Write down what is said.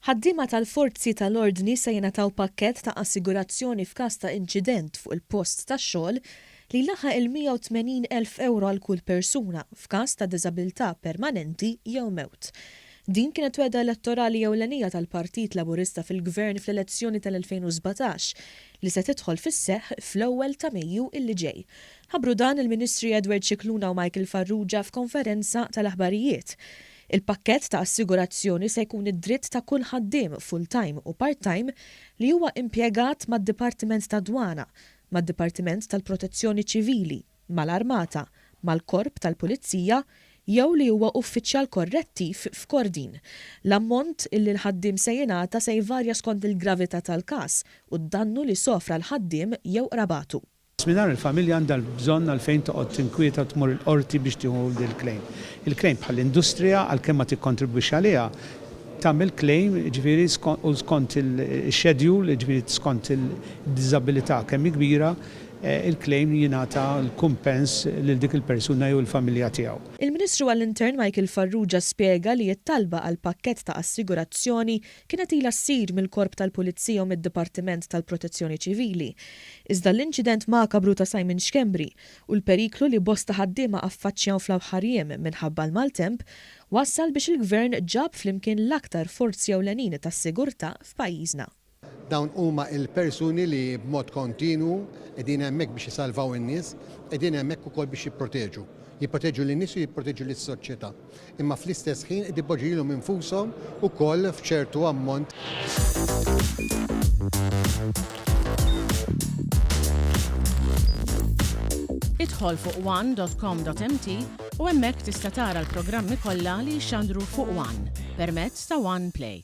Ħaddiema tal-forzi tal-ordni se jingħataw pakkett ta' assigurazzjoni f'każ ta' inċident fuq il-post tax-xogħol li laħaq il-180,000 euro għal kull persuna f'każ ta' diżabilità permanenti jew mewt. Din kienet weda elettorali ewlenija tal-Partit Laburista fil-Gvern fl-elezzjoni tal-2017 li se tidħol fis-seħħ fl-ewwel ta' Mejju illi ġej. Ħabru dan il-Ministri Edward Scicluna u Michael Farrugia f'konferenza tal-aħbarijiet. Il-pakkett ta' assigurazzjoni se jkun id-dritt ta' kull ħaddiem full-time u part-time li huwa impjegat mad-Dipartiment ta' Dwana, mad-Dipartiment tal-Protezzjoni Ċivili, mal-Armata, mal-Korp tal-Pulizija jew li huwa uffiċjal korrettiv f'Kordin. L-ammont illi l-ħaddiem se jingħata se jvarja skont il-gravità tal-każ u d-dannu li sofra l-ħaddiem jew rabatu. Minar il-familja għandha bżonn għalfejn toqgħod tinkwieta tmur il-qorti biex tieħu il-claim. Il-claim bħall-industrija għalkemm ma tikkontribwix għaliha tagħmel claim ġifieri skont il-schedule, ġifieri skont il-diżabilità kemm kbira, il-claim jingħata l-kumpens lil dik il-persuna jew il-familja tiegħu. Il-Ministru għall-Intern Michael Farrugia spjega li t-talba għal pakkett ta' assigurazzjoni kienet ilha ssir mill-Korp tal-Pulizija u mid-Dipartiment tal-Protezzjoni Ċivili. Iżda l-inċident makabru ta' Simon Xkembri u l-periklu li bosta ħaddiema affaċċjaw fl-aħħar jiem minħabba l-maltemp wassal biex il-Gvern ġab flimkien l-aktar forzi ewlenin tas-sigurtà f'pajjiżna. Dawn huma il-persuni li b'mod kontinu qegħdin hemmhekk biex isalvaw in-nies, qegħdin hemmhekk ukoll biex jipproteġu. Jipproteġu lin-nies u jipproteġu lis-soċjetà. Imma fl-istess ħin qed ipoġġilhom infushom ukoll f'ċertu ammont. Idħol fuq one.com.mt u hemmhekk tista' tara l-programmi kollha li jxandru fuq One permezz ta' One Play.